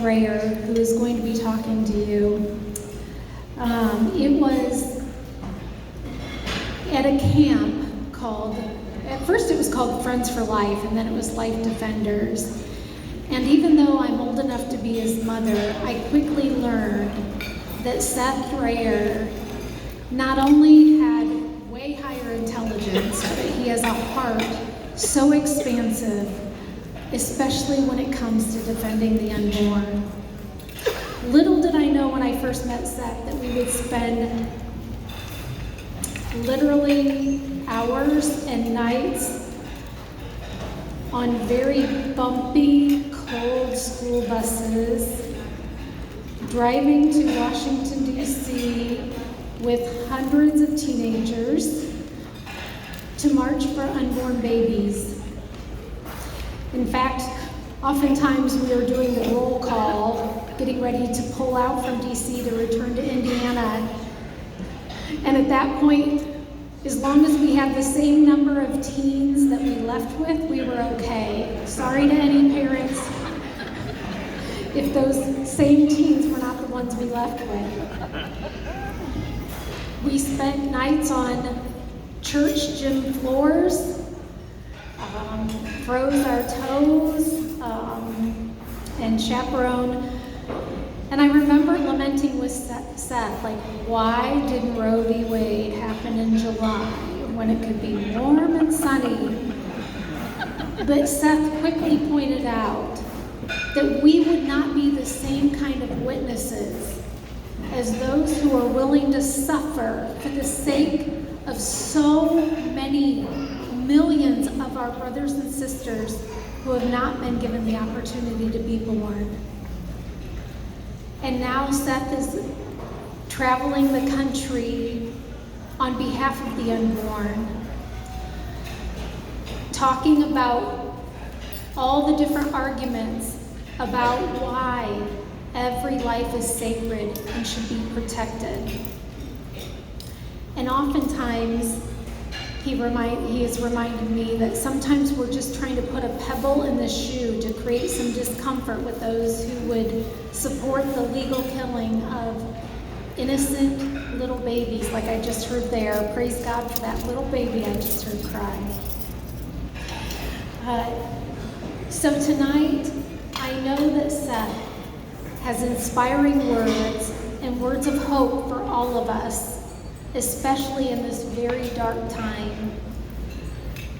Drayer, who is going to be talking to you. It was at a camp called, at first it was called Friends for Life, and then it was Life Defenders. And even though I'm old enough to be his mother, I quickly learned that Seth Drayer not only had way higher intelligence, but he has a heart so expansive, especially when it comes to defending the unborn. Little did I know when I first met Seth that we would spend literally hours and nights on very bumpy, cold school buses, driving to Washington, D.C. with hundreds of teenagers to march for unborn babies. In fact, oftentimes we were doing the roll call, getting ready to pull out from D.C. to return to Indiana. And at that point, as long as we had the same number of teens that we left with, we were okay. Sorry to any parents if those same teens were not the ones we left with. We spent nights on church gym floors, froze our toes, and chaperoned. And I remember lamenting with Seth, like, why didn't Roe v. Wade happen in July when it could be warm and sunny? But Seth quickly pointed out that we would not be the same kind of witnesses as those who are willing to suffer for the sake of so many millions of our brothers and sisters who have not been given the opportunity to be born. And now Seth is traveling the country on behalf of the unborn, talking about all the different arguments about why every life is sacred and should be protected. And oftentimes, he has reminded me that sometimes we're just trying to put a pebble in the shoe to create some discomfort with those who would support the legal killing of innocent little babies, like I just heard there. Praise God for that little baby I just heard cry. So tonight, I know that Seth has inspiring words and words of hope for all of us, especially in this very dark time,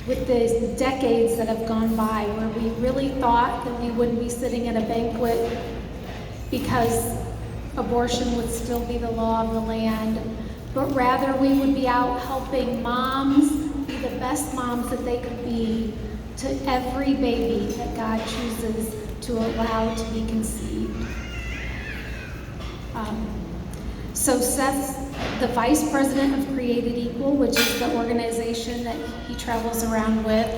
with the decades that have gone by where we really thought that we wouldn't be sitting at a banquet because abortion would still be the law of the land, but rather we would be out helping moms be the best moms that they could be to every baby that God chooses to allow to be conceived. So Seth's the vice president of Created Equal, which is the organization that he travels around with.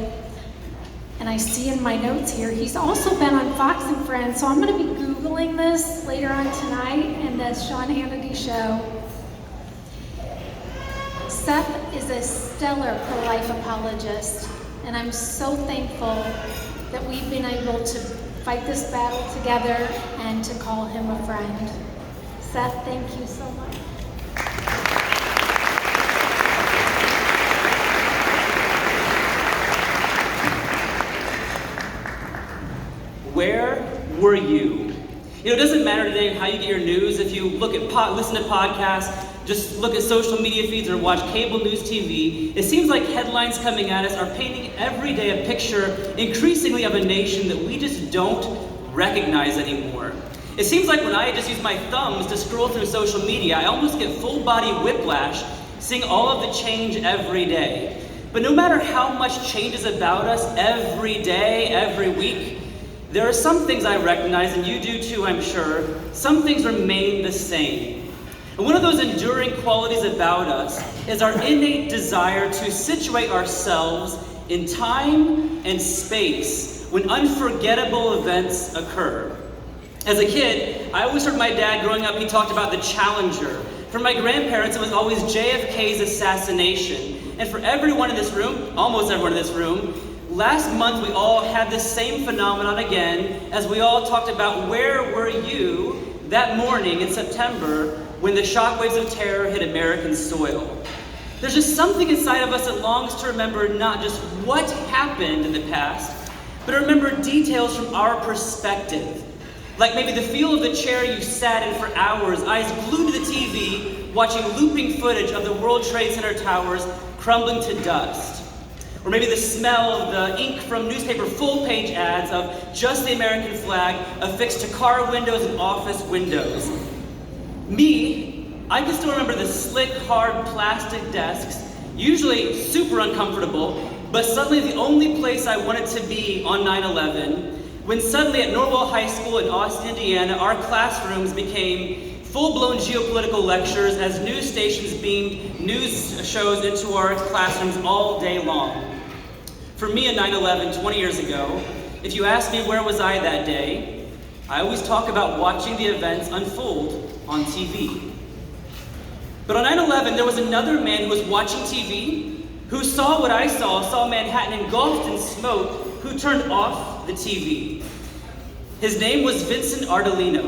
And I see in my notes here, he's also been on Fox and Friends, so I'm going to be Googling this later on tonight in the Sean Hannity show. Seth is a stellar pro-life apologist, and I'm so thankful that we've been able to fight this battle together and to call him a friend. Seth, thank you so much. Where were you? You know, it doesn't matter today how you get your news. If you look at listen to podcasts, just look at social media feeds or watch cable news TV, it seems like headlines coming at us are painting every day a picture, increasingly, of a nation that we just don't recognize anymore. It seems like when I just use my thumbs to scroll through social media, I almost get full body whiplash seeing all of the change every day. But no matter how much changes about us every day, every week, there are some things I recognize, and you do too, I'm sure. Some things remain the same. And one of those enduring qualities about us is our innate desire to situate ourselves in time and space when unforgettable events occur. As a kid, I always heard my dad growing up, he talked about the Challenger. For my grandparents, it was always JFK's assassination. And for everyone in this room, almost everyone in this room, last month we all had this same phenomenon again as we all talked about where were you that morning in September when the shockwaves of terror hit American soil. There's just something inside of us that longs to remember not just what happened in the past, but to remember details from our perspective. Like maybe the feel of the chair you sat in for hours, eyes glued to the TV, watching looping footage of the World Trade Center towers crumbling to dust. Or maybe the smell of the ink from newspaper full-page ads of just the American flag affixed to car windows and office windows. Me, I can still remember the slick, hard plastic desks, usually super uncomfortable, but suddenly the only place I wanted to be on 9/11, when suddenly at Norwell High School in Austin, Indiana, our classrooms became full-blown geopolitical lectures as news stations beamed news shows into our classrooms all day long. For me on 9/11, 20 years ago, if you asked me where was I that day, I always talk about watching the events unfold on TV. But on 9/11, there was another man who was watching TV, who saw what I saw Manhattan engulfed in smoke, who turned off the TV. His name was Vincent Ardolino.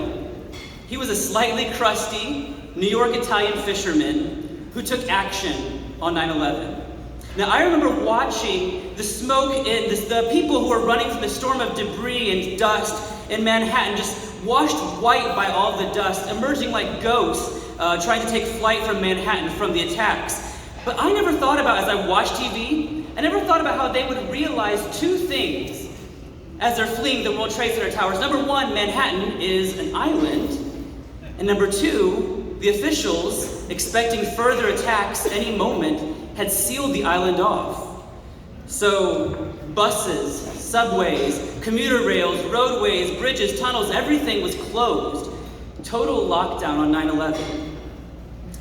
He was a slightly crusty New York Italian fisherman who took action on 9/11. Now I remember watching the smoke and the people who were running from the storm of debris and dust in Manhattan just washed white by all the dust, emerging like ghosts, trying to take flight from Manhattan from the attacks. But I never thought about, as I watched TV, I never thought about how they would realize two things as they're fleeing the World Trade Center towers. Number one, Manhattan is an island. And number two, the officials, expecting further attacks any moment, had sealed the island off. So buses, subways, commuter rails, roadways, bridges, tunnels, everything was closed. Total lockdown on 9/11.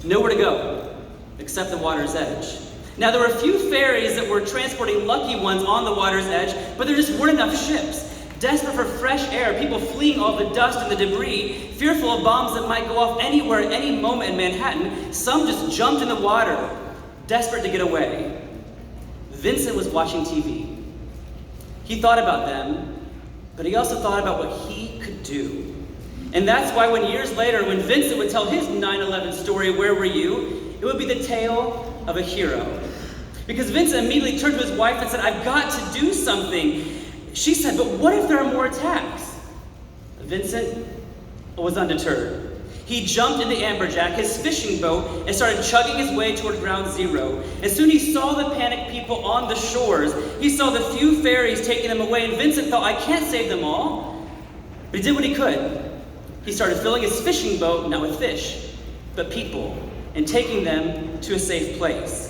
Nowhere to go except the water's edge. Now there were a few ferries that were transporting lucky ones on the water's edge, but there just weren't enough ships. Desperate for fresh air, people fleeing all the dust and the debris, fearful of bombs that might go off anywhere at any moment in Manhattan, some just jumped in the water, desperate to get away. Vincent was watching TV. He thought about them, but he also thought about what he could do. And that's why when years later, when Vincent would tell his 9/11 story, Where Were You?, it would be the tale of a hero. Because Vincent immediately turned to his wife and said, I've got to do something. She said, but what if there are more attacks? Vincent was undeterred. He jumped in the amberjack, his fishing boat, and started chugging his way toward ground zero. As soon as he saw the panicked people on the shores, he saw the few ferries taking them away, and Vincent thought, I can't save them all. But he did what he could. He started filling his fishing boat, not with fish, but people, and taking them to a safe place.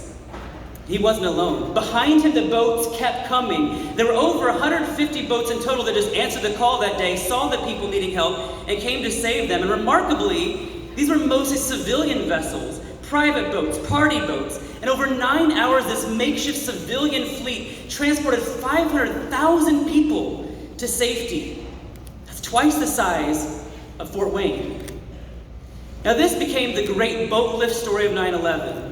He wasn't alone. Behind him, the boats kept coming. There were over 150 boats in total that just answered the call that day, saw the people needing help, and came to save them. And remarkably, these were mostly civilian vessels, private boats, party boats. And over 9 hours, this makeshift civilian fleet transported 500,000 people to safety. That's twice the size of Fort Wayne. Now this became the great boat lift story of 9/11.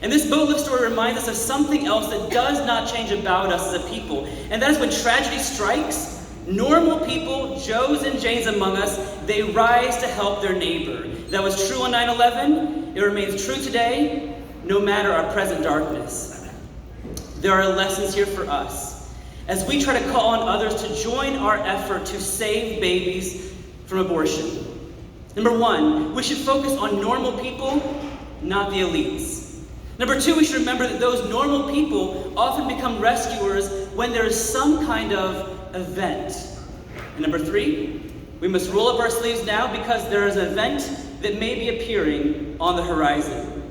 And this boat lift story reminds us of something else that does not change about us as a people. And that is when tragedy strikes, normal people, Joes and Janes among us, they rise to help their neighbor. That was true on 9/11. It remains true today, no matter our present darkness. There are lessons here for us as we try to call on others to join our effort to save babies from abortion. Number one, we should focus on normal people, not the elites. Number two, we should remember that those normal people often become rescuers when there is some kind of event. And number three, we must roll up our sleeves now because there is an event that may be appearing on the horizon.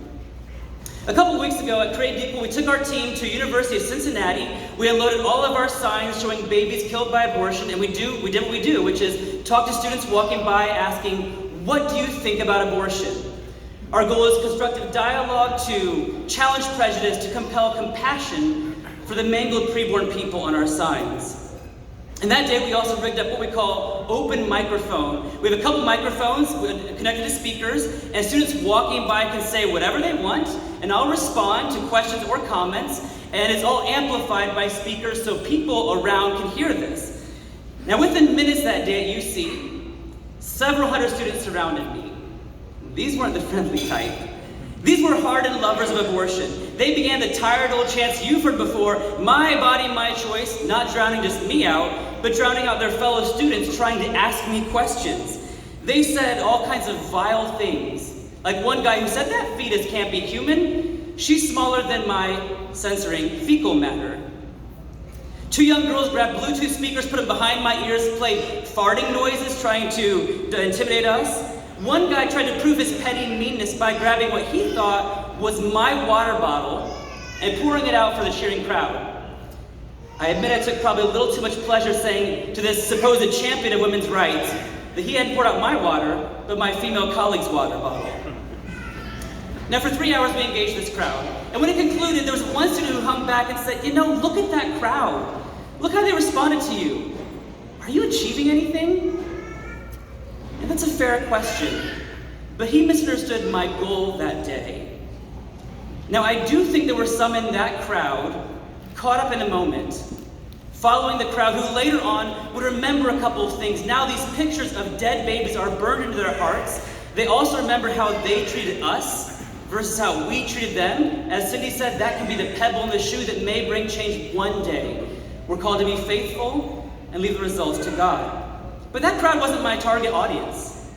A couple weeks ago at Create Equal, we took our team to University of Cincinnati. We unloaded all of our signs showing babies killed by abortion, and we did what we do, which is talk to students walking by asking, what do you think about abortion? Our goal is constructive dialogue to challenge prejudice, to compel compassion for the mangled preborn people on our signs. And that day we also rigged up what we call open microphone. We have a couple microphones connected to speakers, and students walking by can say whatever they want, and I'll respond to questions or comments, and it's all amplified by speakers so people around can hear this. Now within minutes that day at UC, several hundred students surrounded me. These weren't the friendly type. These were hardened lovers of abortion. They began the tired old chants you've heard before, my body, my choice, not drowning just me out, but drowning out their fellow students trying to ask me questions. They said all kinds of vile things. Like one guy who said, that fetus can't be human. She's smaller than my censoring fecal matter. Two young girls grabbed Bluetooth speakers, put them behind my ears, played farting noises trying to intimidate us. One guy tried to prove his petty meanness by grabbing what he thought was my water bottle and pouring it out for the cheering crowd. I admit I took probably a little too much pleasure saying to this supposed champion of women's rights that he hadn't poured out my water, but my female colleague's water bottle. Now for 3 hours we engaged this crowd, and when it concluded, there was one student who hung back and said, look at that crowd. Look how they responded to you. Are you achieving anything? And that's a fair question, but he misunderstood my goal that day. Now, I do think there were some in that crowd caught up in a moment, following the crowd who later on would remember a couple of things. Now these pictures of dead babies are burned into their hearts. They also remember how they treated us versus how we treated them. As Cindy said, that can be the pebble in the shoe that may bring change one day. We're called to be faithful and leave the results to God. But that crowd wasn't my target audience,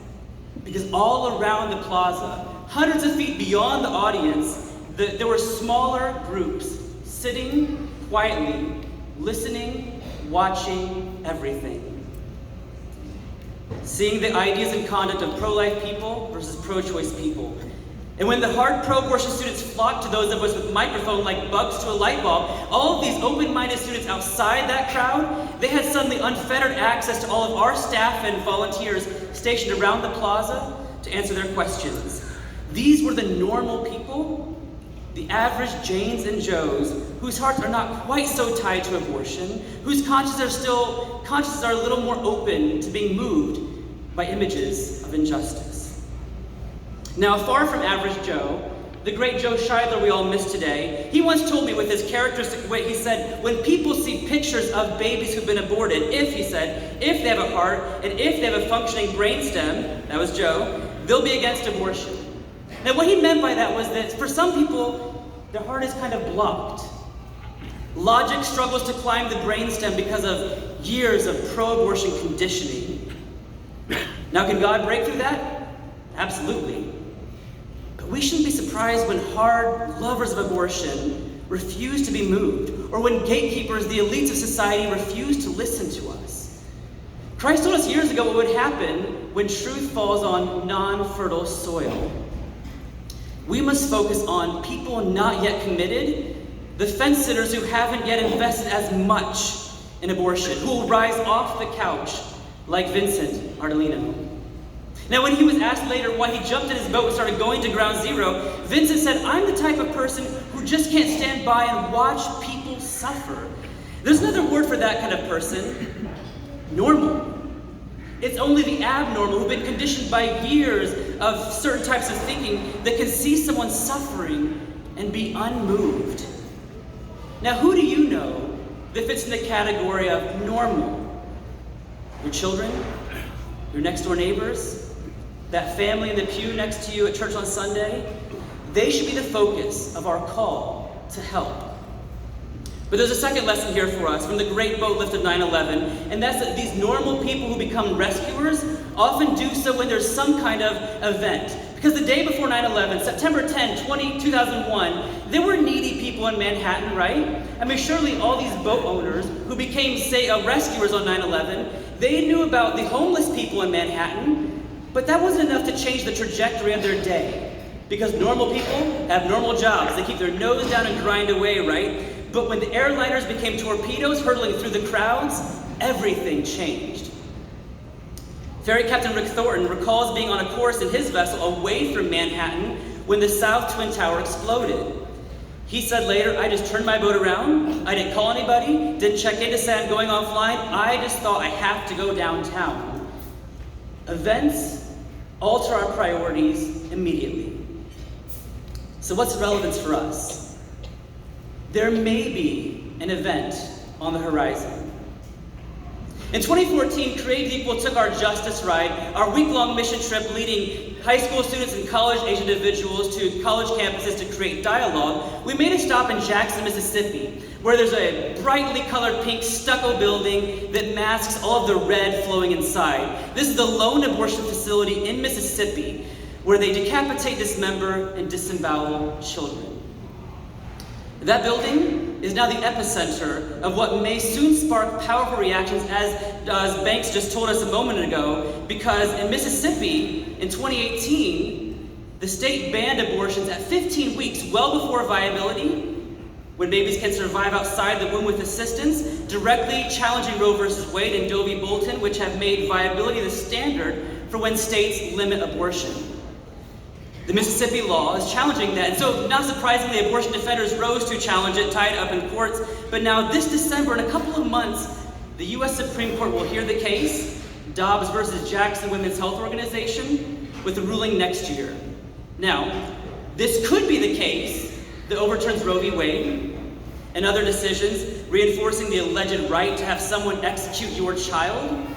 because all around the plaza, hundreds of feet beyond the audience, there were smaller groups sitting quietly, listening, watching everything. Seeing the ideas and conduct of pro-life people versus pro-choice people. And when the hard pro-abortion students flocked to those of us with microphone like bugs to a light bulb, all of these open-minded students outside that crowd, they had suddenly unfettered access to all of our staff and volunteers stationed around the plaza to answer their questions. These were the normal people, the average Janes and Joes, whose hearts are not quite so tied to abortion, whose consciences are a little more open to being moved by images of injustice. Now, far from average Joe, the great Joe Scheidler we all miss today, he once told me with his characteristic way, he said, when people see pictures of babies who've been aborted, if they have a heart, and if they have a functioning brainstem, that was Joe, they'll be against abortion. Now, what he meant by that was that for some people, their heart is kind of blocked. Logic struggles to climb the brainstem because of years of pro-abortion conditioning. Now, can God break through that? Absolutely. But we shouldn't be surprised when hard lovers of abortion refuse to be moved, or when gatekeepers, the elites of society, refuse to listen to us. Christ told us years ago what would happen when truth falls on non-fertile soil. We must focus on people not yet committed, the fence sitters who haven't yet invested as much in abortion, who will rise off the couch like Vincent Ardolino. Now, when he was asked later why he jumped in his boat and started going to ground zero, Vincent said, I'm the type of person who just can't stand by and watch people suffer. There's another word for that kind of person, normal. It's only the abnormal who've been conditioned by years of certain types of thinking that can see someone suffering and be unmoved. Now, who do you know that fits in the category of normal? Your children? Your next door neighbors? That family in the pew next to you at church on Sunday? They should be the focus of our call to help. But there's a second lesson here for us from the great boat lift of 9/11, and that's that these normal people who become rescuers often do so when there's some kind of event. Because the day before 9/11, September 10, 2001, there were needy people in Manhattan, right? I mean, surely all these boat owners who became, say, rescuers on 9/11, they knew about the homeless people in Manhattan, but that wasn't enough to change the trajectory of their day. Because normal people have normal jobs. They keep their nose down and grind away, right? But when the airliners became torpedoes hurtling through the crowds, everything changed. Ferry Captain Rick Thornton recalls being on a course in his vessel away from Manhattan when the South Twin Tower exploded. He said later, I just turned my boat around. I didn't call anybody, didn't check in to say I'm going offline. I just thought I have to go downtown. Events alter our priorities immediately. So what's the relevance for us? There may be an event on the horizon. In 2014, Create Equal took our Justice Ride, our week-long mission trip leading high school students and college-age individuals to college campuses to create dialogue. We made a stop in Jackson, Mississippi, where there's a brightly colored pink stucco building that masks all of the red flowing inside. This is the lone abortion facility in Mississippi, where they decapitate, dismember, and disembowel children. That building is now the epicenter of what may soon spark powerful reactions, as Banks just told us a moment ago, because in Mississippi, in 2018, the state banned abortions at 15 weeks, well before viability, when babies can survive outside the womb with assistance, directly challenging Roe v. Wade and Doe v. Bolton, which have made viability the standard for when states limit abortion. The Mississippi law is challenging that, and so not surprisingly, abortion defenders rose to challenge it, tied up in courts. But now this December, in a couple of months, the U.S. Supreme Court will hear the case, Dobbs versus Jackson Women's Health Organization, with a ruling next year. Now, this could be the case that overturns Roe v. Wade and other decisions, reinforcing the alleged right to have someone execute your child,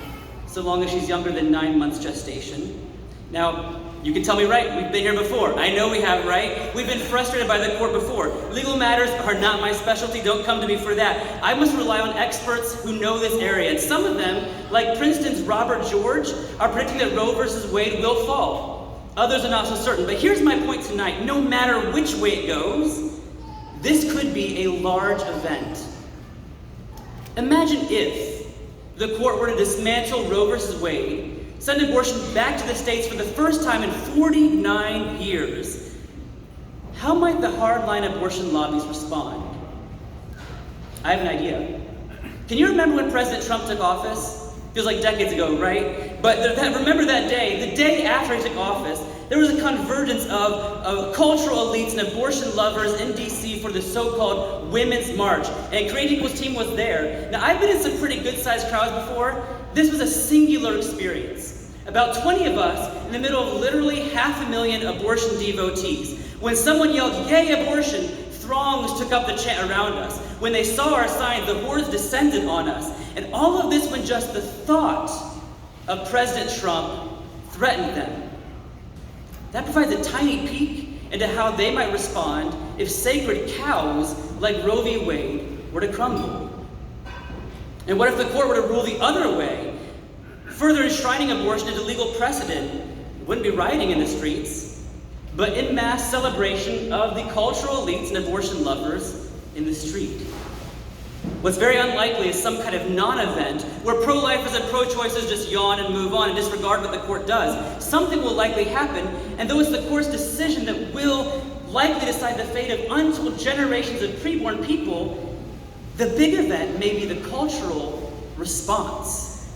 so long as she's younger than 9 months gestation. Now, you can tell me, right? We've been here before. I know we have, right? We've been frustrated by the court before. Legal matters are not my specialty. Don't come to me for that. I must rely on experts who know this area. And some of them, like Princeton's Robert George, are predicting that Roe versus Wade will fall. Others are not so certain. But here's my point tonight. No matter which way it goes, this could be a large event. Imagine if the court were to dismantle Roe versus Wade, send abortion back to the states for the first time in 49 years. How might the hardline abortion lobbies respond? I have an idea. Can you remember when President Trump took office? Feels like decades ago, right? But remember that day, the day after he took office, there was a convergence of cultural elites and abortion lovers in D.C. for the so-called Women's March. And Create Equal's team was there. Now, I've been in some pretty good-sized crowds before. This was a singular experience. About 20 of us in the middle of literally 500,000 abortion devotees. When someone yelled, "Yay, abortion!" throngs took up the chant around us. When they saw our signs, the hordes descended on us. And all of this when just the thought of President Trump threatened them. That provides a tiny peek into how they might respond if sacred cows like Roe v. Wade were to crumble. And what if the court were to rule the other way, further enshrining abortion into legal precedent? It wouldn't be rioting in the streets, but in mass celebration of the cultural elites and abortion lovers in the street. What's very unlikely is some kind of non-event where pro-lifers and pro-choicers just yawn and move on and disregard what the court does. Something will likely happen, and though it's the court's decision that will likely decide the fate of untold generations of preborn people, the big event may be the cultural response.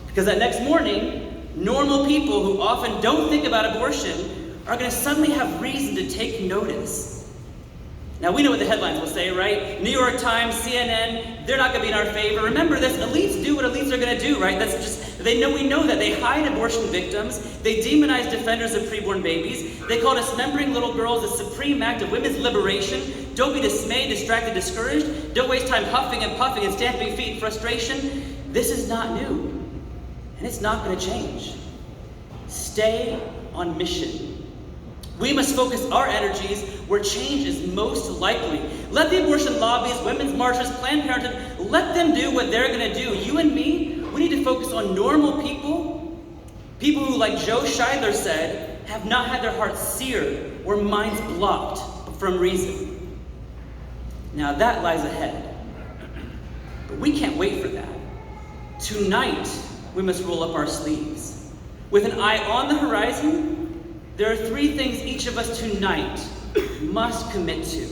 Because that next morning, normal people who often don't think about abortion are going to suddenly have reason to take notice. Now, we know what the headlines will say, right? New York Times, CNN, they're not going to be in our favor. Remember this, elites do what elites are going to do, right? We know that. They hide abortion victims. They demonize defenders of preborn babies. They call dismembering little girls a supreme act of women's liberation. Don't be dismayed, distracted, discouraged. Don't waste time huffing and puffing and stamping feet in frustration. This is not new, and it's not going to change. Stay on mission. We must focus our energies where change is most likely. Let the abortion lobbies, women's marches, Planned Parenthood, let them do what they're going to do. You and me, we need to focus on normal people, people who, like Joe Scheidler said, have not had their hearts seared or minds blocked from reason. Now that lies ahead, but we can't wait for that. Tonight, we must roll up our sleeves. With an eye on the horizon, there are 3 things each of us tonight must commit to.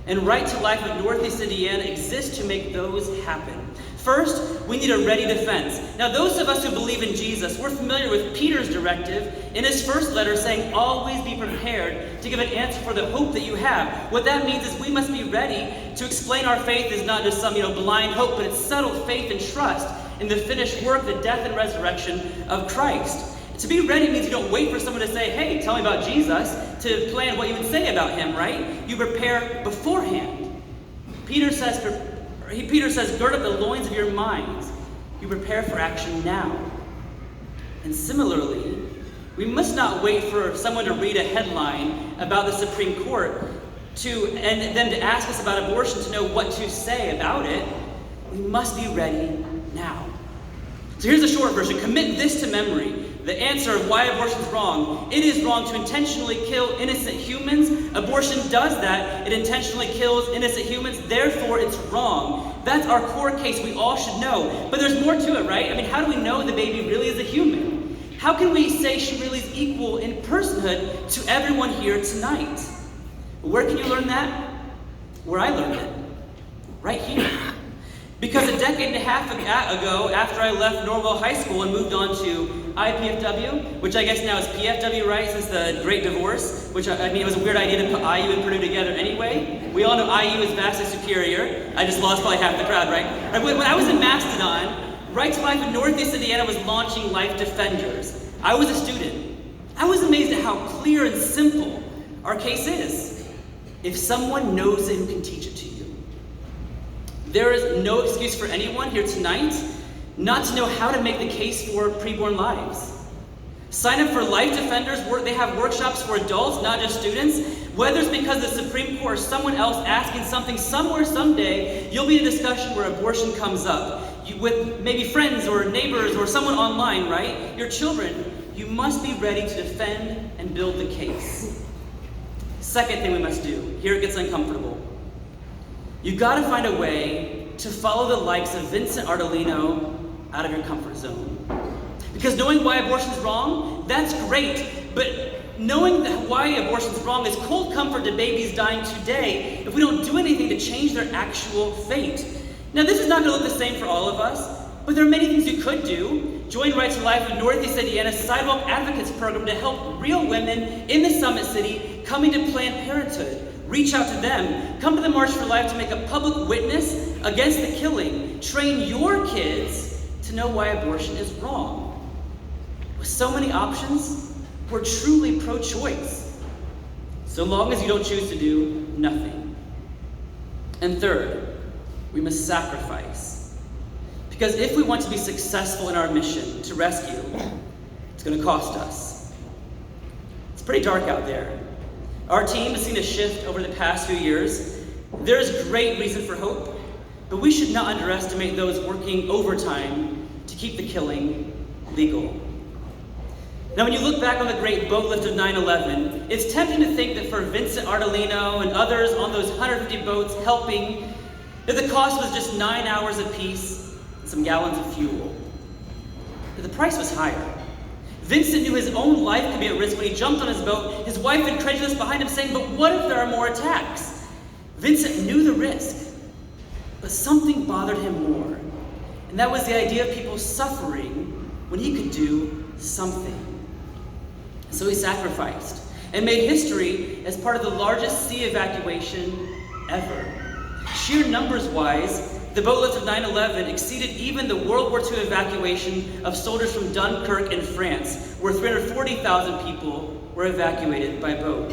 And Right to Life of Northeast Indiana exists to make those happen. First, we need a ready defense. Now, those of us who believe in Jesus, we're familiar with Peter's directive in his first letter saying, always be prepared to give an answer for the hope that you have. What that means is we must be ready to explain our faith as not just some blind hope, but it's settled faith and trust in the finished work, the death and resurrection of Christ. To be ready means you don't wait for someone to say, hey, tell me about Jesus, to plan what you would say about him, right? You prepare beforehand. Peter says, gird up the loins of your minds. You prepare for action now. And similarly, we must not wait for someone to read a headline about the Supreme Court and then to ask us about abortion to know what to say about it. We must be ready now. So here's a short version. Commit this to memory. The answer of why abortion is wrong. It is wrong to intentionally kill innocent humans. Abortion does that. It intentionally kills innocent humans. Therefore, it's wrong. That's our core case we all should know. But there's more to it, right? I mean, how do we know the baby really is a human? How can we say she really is equal in personhood to everyone here tonight? Where can you learn that? Where I learned it. Right here. Because a decade and a half ago, after I left Norwell High School and moved on to IPFW, which I guess now is PFW, right, since the Great Divorce, which I mean, it was a weird idea to put IU and Purdue together anyway. We all know IU is vastly superior. I just lost probably half the crowd, right? When I was in Mastodon, Right to Life in Northeast Indiana was launching Life Defenders. I was a student. I was amazed at how clear and simple our case is. If someone knows it who can teach it to you. There is no excuse for anyone here tonight not to know how to make the case for preborn lives. Sign up for Life Defenders. They have workshops for adults, not just students. Whether it's because the Supreme Court or someone else asking something somewhere someday, you'll be in a discussion where abortion comes up. With maybe friends or neighbors or someone online, right? Your children, you must be ready to defend and build the case. Second thing we must do, here it gets uncomfortable. You gotta find a way to follow the likes of Vincent Ardolino out of your comfort zone. Because knowing why abortion is wrong, that's great. But knowing why abortion is wrong is cold comfort to babies dying today if we don't do anything to change their actual fate. Now, this is not gonna look the same for all of us, but there are many things you could do. Join Right to Life in Northeast Indiana's Sidewalk Advocates program to help real women in the Summit City coming to Planned Parenthood. Reach out to them. Come to the March for Life to make a public witness against the killing. Train your kids to know why abortion is wrong. With so many options, we're truly pro-choice. So long as you don't choose to do nothing. And third, we must sacrifice. Because if we want to be successful in our mission to rescue, it's going to cost us. It's pretty dark out there. Our team has seen a shift over the past few years. There is great reason for hope, but we should not underestimate those working overtime to keep the killing legal. Now, when you look back on the great boat lift of 9/11, it's tempting to think that for Vincent Ardolino and others on those 150 boats helping, that the cost was just 9 hours apiece and some gallons of fuel. But the price was higher. Vincent knew his own life could be at risk when he jumped on his boat, his wife incredulous behind him saying, but what if there are more attacks? Vincent knew the risk, but something bothered him more. And that was the idea of people suffering when he could do something. So he sacrificed and made history as part of the largest sea evacuation ever. Sheer numbers-wise, the boat lift of 9/11 exceeded even the World War II evacuation of soldiers from Dunkirk in France, where 340,000 people were evacuated by boat.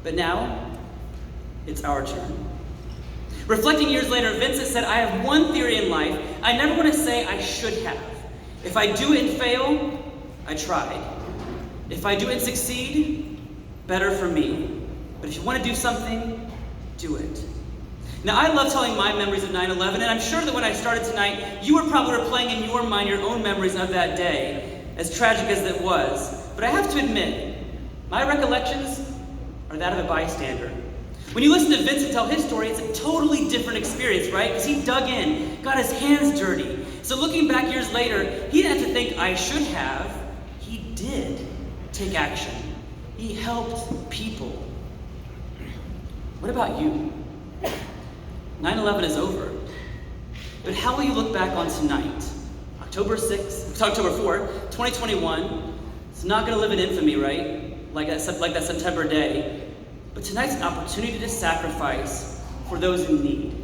But now, it's our turn. Reflecting years later, Vincent said, I have one theory in life. I never want to say I should have. If I do it and fail, I tried. If I do it and succeed, better for me. But if you want to do something, do it. Now, I love telling my memories of 9/11, and I'm sure that when I started tonight, you were probably replaying in your mind your own memories of that day, as tragic as it was. But I have to admit, my recollections are that of a bystander. When you listen to Vincent tell his story, it's a totally different experience, right? Because he dug in, got his hands dirty. So looking back years later, he didn't have to think, I should have. He did take action. He helped people. What about you? 9/11 is over. But how will you look back on tonight? October 4th, 2021. It's not going to live in infamy, right? Like that September day. But tonight's an opportunity to sacrifice for those in need.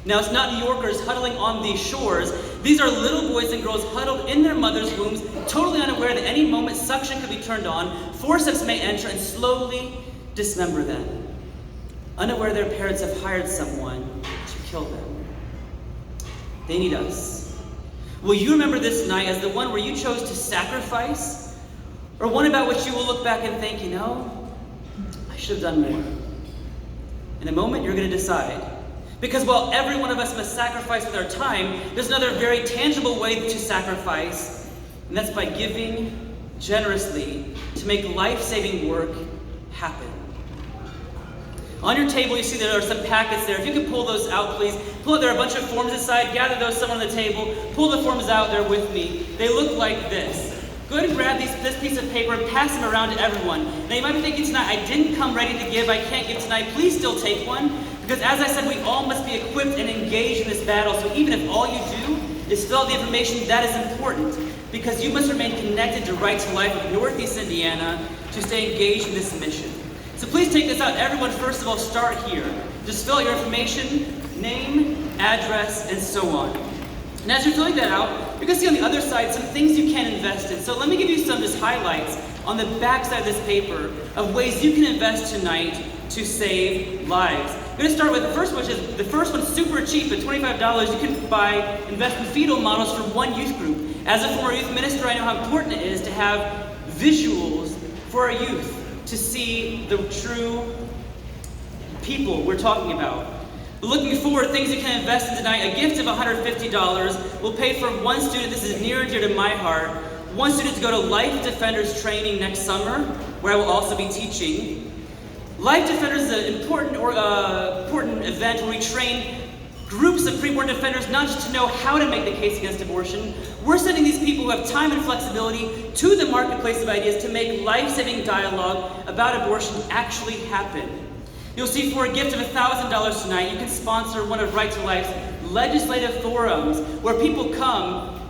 Now, it's not New Yorkers huddling on these shores. These are little boys and girls huddled in their mother's wombs, totally unaware that any moment suction could be turned on, forceps may enter and slowly dismember them. Unaware their parents have hired someone to kill them. They need us. Will you remember this night as the one where you chose to sacrifice? Or one about which you will look back and think, I should have done more. In a moment, you're going to decide. Because while every one of us must sacrifice with our time, there's another very tangible way to sacrifice, and that's by giving generously to make life-saving work happen. On your table, you see there are some packets there. If you could pull those out, please. There are a bunch of forms inside. Gather those, someone on the table. Pull the forms out there with me. They look like this. Go ahead and grab this piece of paper and pass them around to everyone. Now, you might be thinking tonight, I didn't come ready to give. I can't give tonight. Please still take one. Because as I said, we all must be equipped and engaged in this battle. So even if all you do is fill out the information, that is important. Because you must remain connected to Right to Life of Northeast Indiana to stay engaged in this mission. So please take this out. Everyone, first of all, start here. Just fill out your information, name, address, and so on. And as you're filling that out, you can see on the other side some things you can invest in. So let me give you some just highlights on the back side of this paper of ways you can invest tonight to save lives. I'm going to start with the first one, which is the first one, super cheap at $25. You can invest in fetal models for one youth group. As a former youth minister, I know how important it is to have visuals for our youth to see the true people we're talking about. Looking forward, things you can invest in tonight, a gift of $150 will pay for one student, this is near and dear to my heart, one student to go to Life Defenders training next summer, where I will also be teaching. Life Defenders is an important event where we train groups of preborn defenders not just to know how to make the case against abortion. We're sending these people who have time and flexibility to the marketplace of ideas to make life-saving dialogue about abortion actually happen. You'll see for a gift of $1,000 tonight, you can sponsor one of Right to Life's legislative forums where people come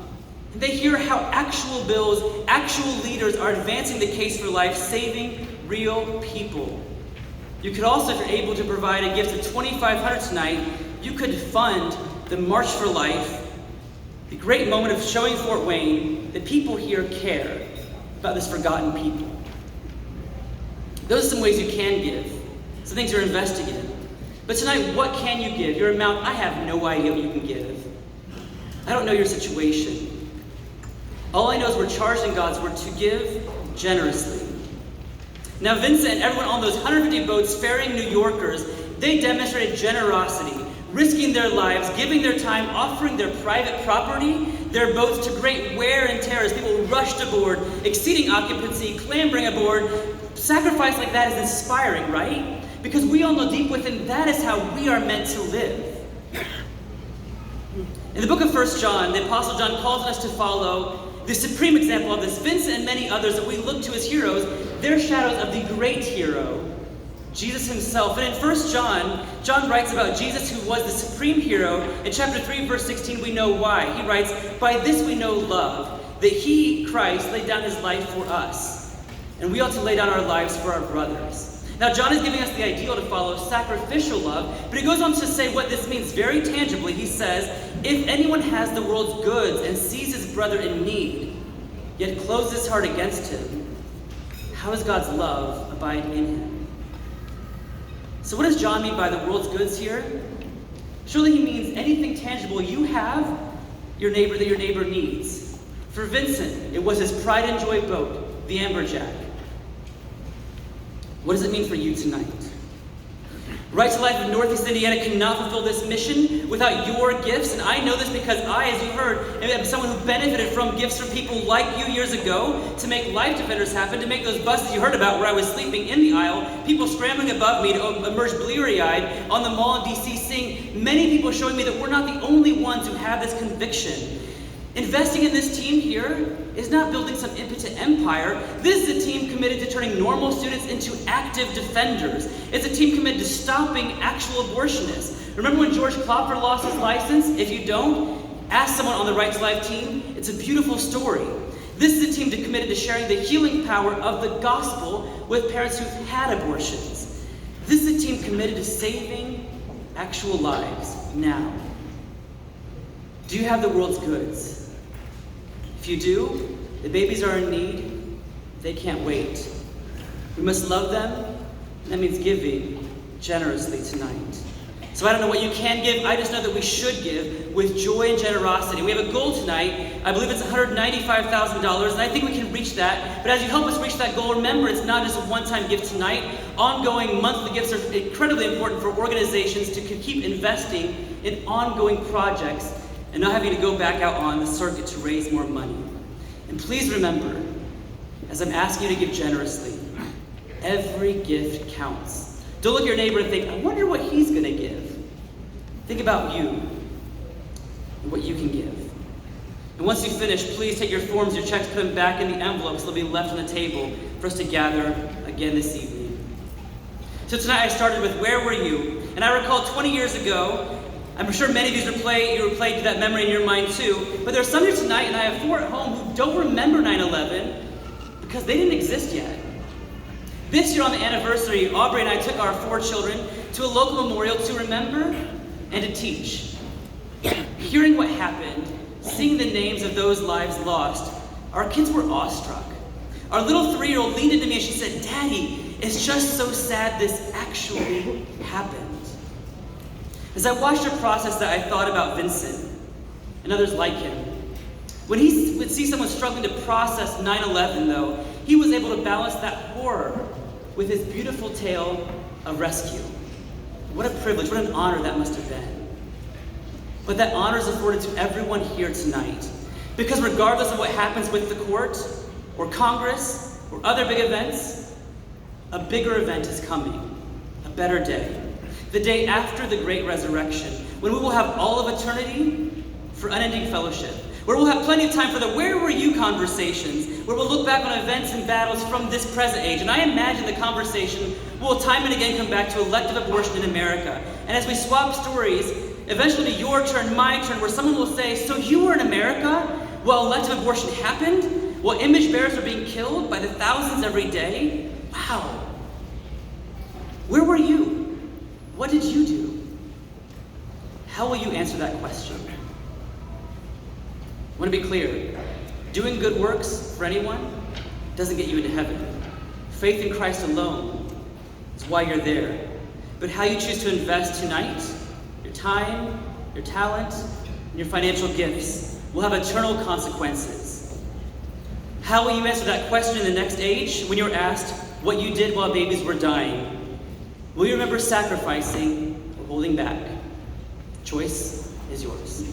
and they hear how actual bills, actual leaders are advancing the case for life, saving real people. You could also, if you're able to provide a gift of $2,500 tonight, you could fund the March for Life, the great moment of showing Fort Wayne that people here care about this forgotten people. Those are some ways you can give, some things you're investing in. But tonight, what can you give? Your amount, I have no idea what you can give. I don't know your situation. All I know is we're charged in God's word to give generously. Now, Vincent and everyone on those 150 boats ferrying New Yorkers, they demonstrated generosity, risking their lives, giving their time, offering their private property, their boats to great wear and tear as people rushed aboard, exceeding occupancy, clambering aboard. Sacrifice like that is inspiring, right? Because we all know deep within that is how we are meant to live. In the book of 1 John, the Apostle John calls us to follow the supreme example of this. Vincent and many others that we look to as heroes, they're shadows of the great hero, Jesus himself. And in 1 John, John writes about Jesus who was the supreme hero. In chapter 3, verse 16, we know why. He writes, "By this we know love, that he, Christ, laid down his life for us. And we ought to lay down our lives for our brothers." Now, John is giving us the ideal to follow sacrificial love, but he goes on to say what this means very tangibly. He says, "If anyone has the world's goods and sees his brother in need, yet closes his heart against him, how does God's love abide in him?" So what does John mean by the world's goods here? Surely he means anything tangible you have, your neighbor that your neighbor needs. For Vincent, it was his pride and joy boat, the Amberjack. What does it mean for you tonight? Right to Life of Northeast Indiana cannot fulfill this mission without your gifts, and I know this because I, as you heard, am someone who benefited from gifts from people like you years ago to make Life Defenders happen, to make those buses you heard about where I was sleeping in the aisle, people scrambling above me to emerge bleary-eyed on the mall in DC, seeing many people showing me that we're not the only ones who have this conviction. Investing in this team here is not building some impotent empire. This is a team committed to turning normal students into active defenders. It's a team committed to stopping actual abortionists. Remember when George Klopfer lost his license? If you don't, ask someone on the Right to Life team. It's a beautiful story. This is a team committed to sharing the healing power of the gospel with parents who've had abortions. This is a team committed to saving actual lives now. Do you have the world's goods? If you do, the babies are in need. They can't wait. We must love them. That means giving generously tonight. So I don't know what you can give. I just know that we should give with joy and generosity. We have a goal tonight. I believe it's $195,000, and I think we can reach that. But as you help us reach that goal, remember it's not just a one-time gift tonight. Ongoing monthly gifts are incredibly important for organizations to keep investing in ongoing projects and not having to go back out on the circuit to raise more money. And please remember, as I'm asking you to give generously, every gift counts. Don't look at your neighbor and think, I wonder what he's going to give. Think about you and what you can give. And once you finish, please take your forms, your checks, put them back in the envelopes. They'll be left on the table for us to gather again this evening. So tonight I started with, where were you? And I recall 20 years ago, I'm sure many of you replayed to that memory in your mind too, but there are some here tonight, and I have 4 at home who don't remember 9/11 because they didn't exist yet. This year on the anniversary, Aubrey and I took our 4 children to a local memorial to remember and to teach. Hearing what happened, seeing the names of those lives lost, our kids were awestruck. Our little 3-year-old leaned into me and she said, Daddy, it's just so sad this actually happened. As I watched the process that I thought about Vincent and others like him. When he would see someone struggling to process 9/11 though, he was able to balance that horror with his beautiful tale of rescue. What a privilege, what an honor that must have been. But that honor is afforded to everyone here tonight. Because regardless of what happens with the court, or Congress, or other big events, a bigger event is coming, a better day. The day after the great resurrection, when we will have all of eternity for unending fellowship, where we'll have plenty of time for the where were you conversations, where we'll look back on events and battles from this present age. And I imagine the conversation will time and again come back to elective abortion in America. And as we swap stories, eventually it'll be your turn, my turn, where someone will say, so you were in America while elective abortion happened? While image bearers are being killed by the thousands every day? Wow. Where were you? What did you do? How will you answer that question? I want to be clear. Doing good works for anyone doesn't get you into heaven. Faith in Christ alone is why you're there. But how you choose to invest tonight, your time, your talent, and your financial gifts will have eternal consequences. How will you answer that question in the next age when you're asked what you did while babies were dying? Will you remember sacrificing or holding back? Choice is yours.